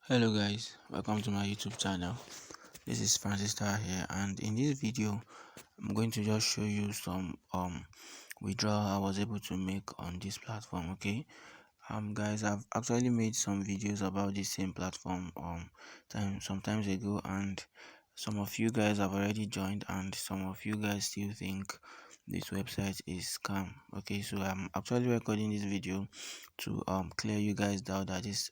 Hello guys, welcome to my YouTube channel. This is Francis Starr here, and in this video I'm going to just show you some withdrawal I was able to make on this platform. Okay, guys, I've actually made some videos about this same platform sometimes ago, and some of you guys have already joined and some of you guys still think this website is scam. Okay, so I'm actually recording this video to clear you guys doubt that this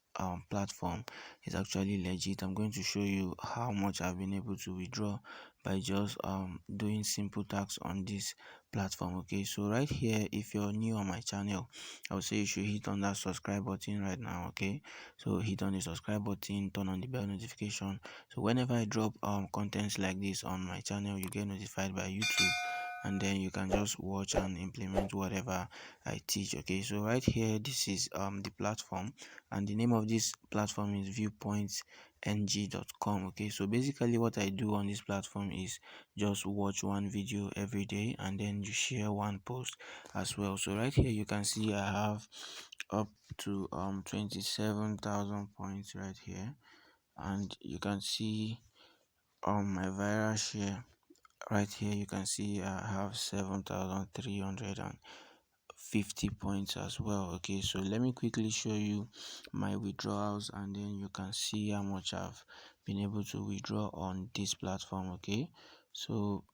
platform is actually legit. I'm going to show you how much I've been able to withdraw by just doing simple tasks on this platform. Okay, so right here, if you're new on my channel, I would say you should hit on that subscribe button right now. Okay, so hit on the subscribe button, turn on the bell notification, so whenever I drop contents like this on my channel, you get notified by YouTube, and then you can just watch and implement whatever I teach. Okay, so right here, this is the platform, and the name of this platform is viewpointng.com. Okay, so basically what I do on this platform is just watch one video every day and then you share one post as well. So right here you can see I have up to 27,000 points right here, and you can see my viral share right here. You can see I have 7,350 points as well. Okay, so let me quickly show you my withdrawals and then you can see how much I've been able to withdraw on this platform. Okay, so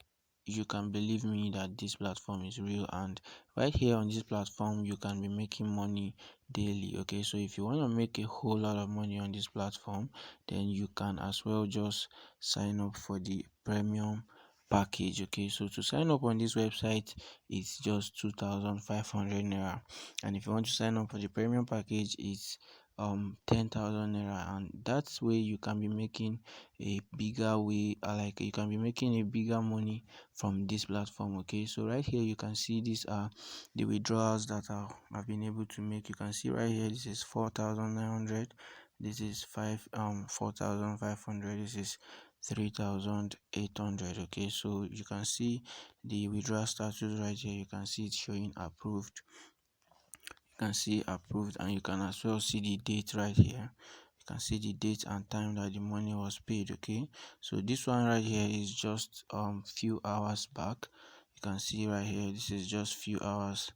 you can believe me that this platform is real, and right here on this platform you can be making money daily. Okay, so if you want to make a whole lot of money on this platform, then you can as well just sign up for the premium package. Okay, so to sign up on this website it's just 2,500 naira, and if you want to sign up for the premium package it's 10,000 naira, and that's way you can be making a bigger way, like you can be making a bigger money from this platform. Okay, so right here you can see these are the withdrawals that I've been able to make. You can see right here this is 4,900, this is 4,500, this is 3,800. Okay, so you can see the withdrawal status right here. You can see it's showing approved, you can see approved, and you can as well see the date right here. You can see the date and time that the money was paid. Okay, so this one right here is just few hours back. You can see right here this is just few hours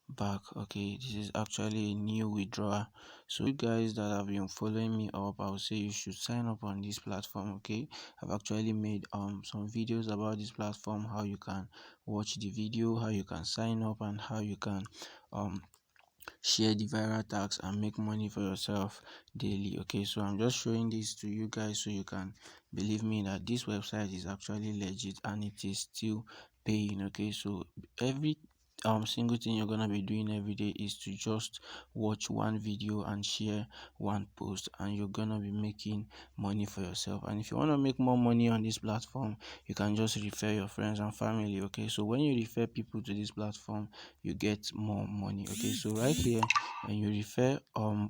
back. Okay, this is actually a new withdrawal. So you guys that have been following me up, I would say you should sign up on this platform. Okay, I've actually made some videos about this platform, how you can watch the video, how you can sign up, and how you can um share the viral tags and make money for yourself daily. Okay, so I'm just showing this to you guys so you can believe me that this website is actually legit and it is still paying. Okay, so every single thing you're gonna be doing every day is to just watch one video and share one post, and you're gonna be making money for yourself. And if you want to make more money on this platform, you can just refer your friends and family. Okay, so when you refer people to this platform, you get more money. Okay, so right here when you refer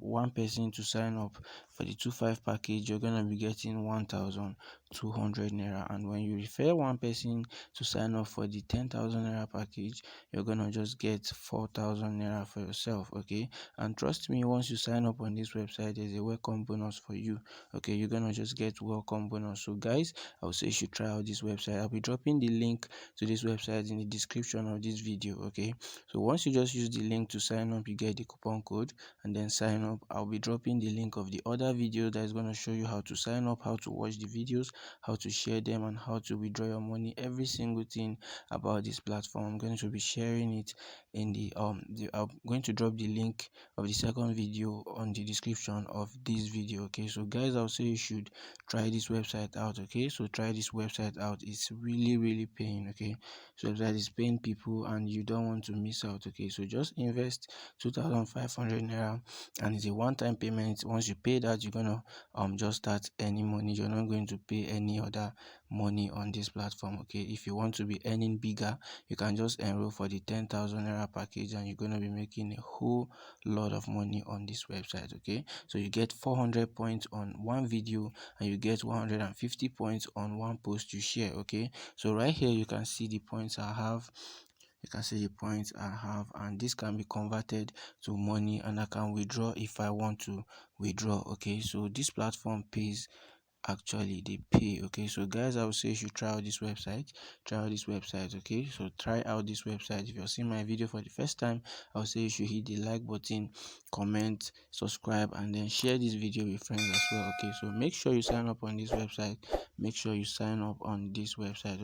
one person to sign up for the 2.5 package, you're gonna be getting 1,200 naira, and when you refer one person to sign up for the 10,000 naira package, you're gonna just get 4,000 naira for yourself. Okay, and trust me, once you sign up on this website there's a welcome bonus for you. Okay, you're gonna just get welcome bonus. So guys, I would say you should try out this website. I'll be dropping the link to this website in the description of this video. Okay, so once you just use the link to sign up, you get the coupon code and then sign up. I'll be dropping the link of the other video that is going to show you how to sign up, how to watch the videos, how to share them, and how to withdraw your money. Every single thing about this platform, I'm going to be sharing it in I'm going to drop the link of the second video on the description of this video. Okay, so guys, I'll say you should try this website out. Okay, so try this website out. It's really paying. Okay, so that is paying people and you don't want to miss out. Okay, so just invest 2,500 naira, and it's a one-time payment. Once you pay that, you're gonna just start earning money. You're not going to pay any other money on this platform. Okay, if you want to be earning bigger, you can just enroll for the 10,000 naira package and you're gonna be making a whole lot of money on this website. Okay, so you get 400 points on one video and you get 150 points on one post you share. Okay, so right here you can see the points I have. You can see the points I have, and this can be converted to money, and I can withdraw if I want to withdraw. Okay, so this platform pays, actually they pay. Okay, so guys, I would say you should try out this website. Okay, so try out this website. If you're seeing my video for the first time, I would say you should hit the like button, comment, subscribe, and then share this video with friends as well. Okay, so make sure you sign up on this website.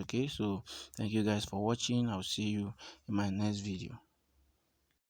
Okay, so thank you guys for watching. I'll see you in my next video.